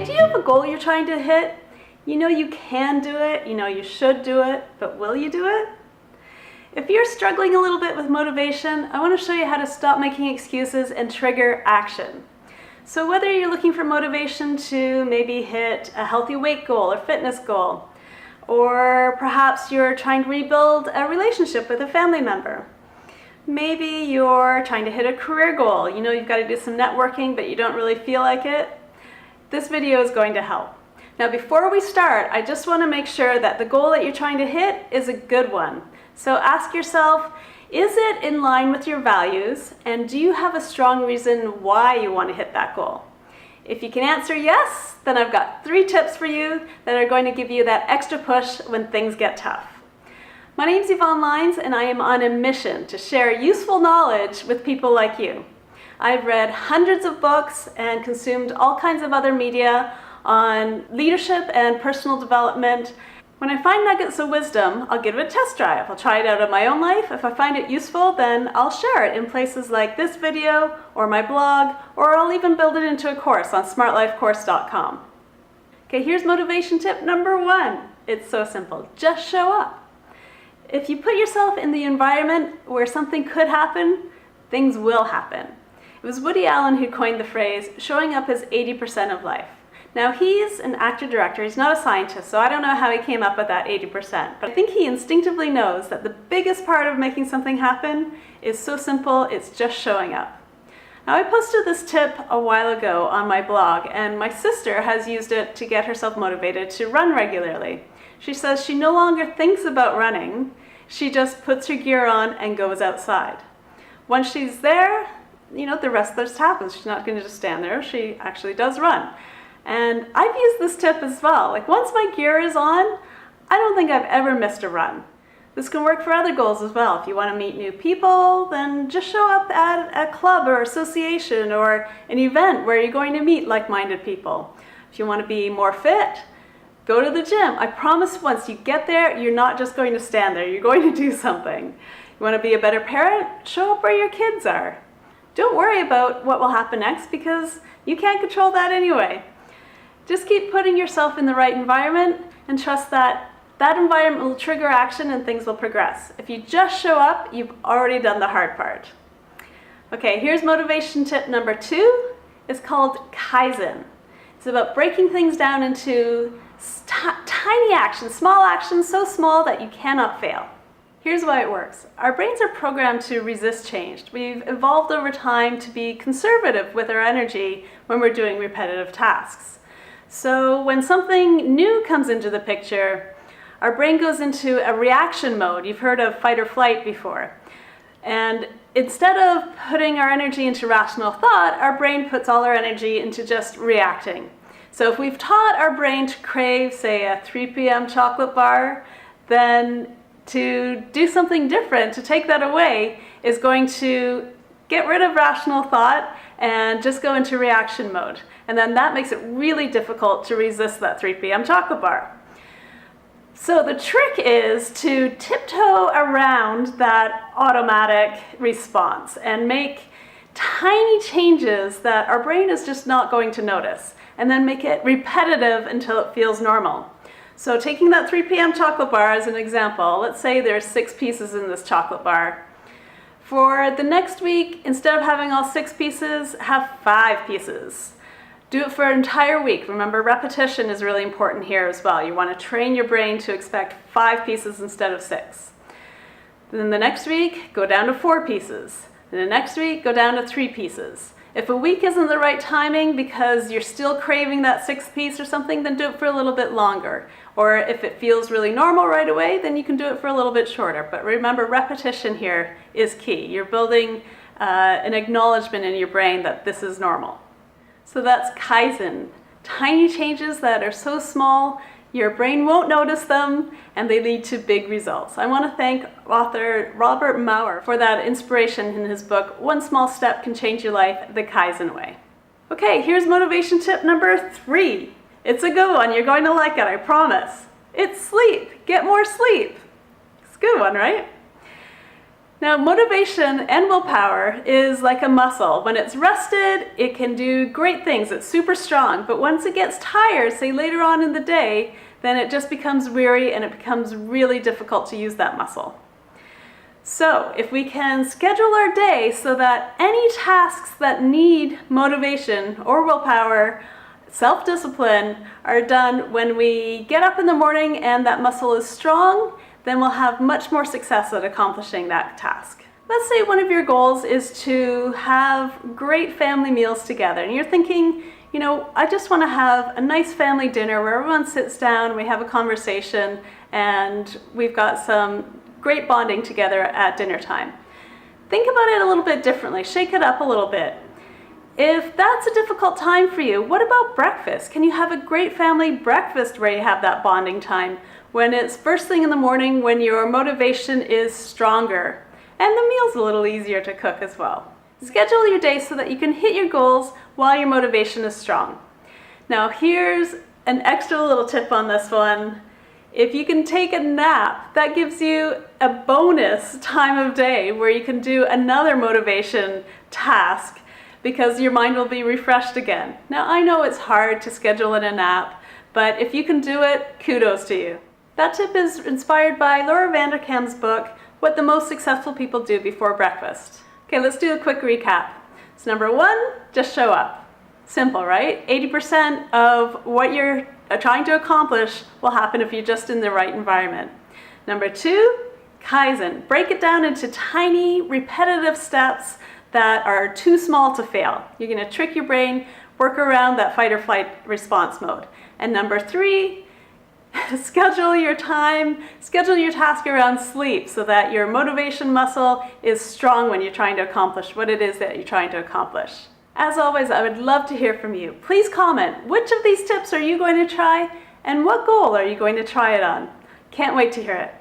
do you have a goal you're trying to hit? You know you can do it, you know you should do it, but will you do it? If you're struggling a little bit with motivation, I want to show you how to stop making excuses and trigger action. So whether you're looking for motivation to maybe hit a healthy weight goal or fitness goal, or perhaps you're trying to rebuild a relationship with a family member. Maybe you're trying to hit a career goal. You know you've got to do some networking, but you don't really feel like it. This video is going to help. Now before we start, I just want to make sure that the goal that you're trying to hit is a good one. So ask yourself, is it in line with your values, and do you have a strong reason why you want to hit that goal? If you can answer yes, then I've got 3 tips for you that are going to give you that extra push when things get tough. My name's Yvonne Lines, and I am on a mission to share useful knowledge with people like you. I've read hundreds of books and consumed all kinds of other media on leadership and personal development. When I find nuggets of wisdom, I'll give it a test drive. I'll try it out in my own life. If I find it useful, then I'll share it in places like this video or my blog, or I'll even build it into a course on smartlifecourse.com. Okay, here's motivation tip number 1. It's so simple. Just show up. If you put yourself in the environment where something could happen, things will happen. It was Woody Allen who coined the phrase, showing up is 80% of life. Now he's an actor-director, he's not a scientist, so I don't know how he came up with that 80%, but I think he instinctively knows that the biggest part of making something happen is so simple, it's just showing up. Now I posted this tip a while ago on my blog, and my sister has used it to get herself motivated to run regularly. She says she no longer thinks about running, she just puts her gear on and goes outside. Once she's there, you know, the rest just happens. She's not going to just stand there, she actually does run. And I've used this tip as well. Like once my gear is on, I don't think I've ever missed a run. This can work for other goals as well. If you want to meet new people, then just show up at a club or association or an event where you're going to meet like-minded people. If you want to be more fit, go to the gym. I promise once you get there, you're not just going to stand there, you're going to do something. You want to be a better parent? Show up where your kids are. Don't worry about what will happen next because you can't control that anyway. Just keep putting yourself in the right environment and trust that that environment will trigger action and things will progress. If you just show up, you've already done the hard part. Okay, here's motivation tip number 2. It's called Kaizen. It's about breaking things down into tiny actions, so small that you cannot fail. Here's why it works. Our brains are programmed to resist change. We've evolved over time to be conservative with our energy when we're doing repetitive tasks. So when something new comes into the picture, our brain goes into a reaction mode. You've heard of fight or flight before. And instead of putting our energy into rational thought, our brain puts all our energy into just reacting. So if we've taught our brain to crave, say, a 3 p.m. chocolate bar, then to do something different, to take that away, is going to get rid of rational thought and just go into reaction mode. And then that makes it really difficult to resist that 3 p.m. chocolate bar. So the trick is to tiptoe around that automatic response and make tiny changes that our brain is just not going to notice, and then make it repetitive until it feels normal. So taking that 3 p.m. chocolate bar as an example, let's say there's 6 pieces in this chocolate bar. For the next week, instead of having all 6 pieces, have 5 pieces. Do it for an entire week. Remember, repetition is really important here as well. You want to train your brain to expect 5 pieces instead of 6. Then the next week, go down to 4 pieces. Then the next week, go down to 3 pieces. If a week isn't the right timing because you're still craving that 6th piece or something, then do it for a little bit longer. Or if it feels really normal right away, then you can do it for a little bit shorter. But remember, repetition here is key. You're building an acknowledgement in your brain that this is normal. So that's Kaizen. Tiny changes that are so small, your brain won't notice them, and they lead to big results. I want to thank author Robert Maurer for that inspiration in his book, One Small Step Can Change Your Life, The Kaizen Way. Okay, here's motivation tip number 3. It's a good one. You're going to like it, I promise. It's sleep. Get more sleep. It's a good one, right? Now, motivation and willpower is like a muscle. When it's rested, it can do great things. It's super strong. But once it gets tired, say later on in the day, then it just becomes weary and it becomes really difficult to use that muscle. So if we can schedule our day so that any tasks that need motivation or willpower, self-discipline, are done when we get up in the morning and that muscle is strong, then we'll have much more success at accomplishing that task. Let's say one of your goals is to have great family meals together, and you're thinking, you know, I just want to have a nice family dinner where everyone sits down, we have a conversation, and we've got some great bonding together at dinner time. Think about it a little bit differently, shake it up a little bit. If that's a difficult time for you, what about breakfast? Can you have a great family breakfast where you have that bonding time when it's first thing in the morning, when your motivation is stronger and the meal's a little easier to cook as well? Schedule your day so that you can hit your goals while your motivation is strong. Now here's an extra little tip on this one. If you can take a nap, that gives you a bonus time of day where you can do another motivation task because your mind will be refreshed again. Now I know it's hard to schedule in a nap, but if you can do it, kudos to you. That tip is inspired by Laura Vanderkam's book, What the Most Successful People Do Before Breakfast. Okay, let's do a quick recap. So number one, just show up. Simple, right? 80% of what you're trying to accomplish will happen if you're just in the right environment. Number two, Kaizen. Break it down into tiny, repetitive steps that are too small to fail. You're going to trick your brain, work around that fight or flight response mode. And number three, schedule your time, schedule your task around sleep so that your motivation muscle is strong when you're trying to accomplish what it is that you're trying to accomplish. As always, I would love to hear from you. Please comment, which of these tips are you going to try and what goal are you going to try it on? Can't wait to hear it.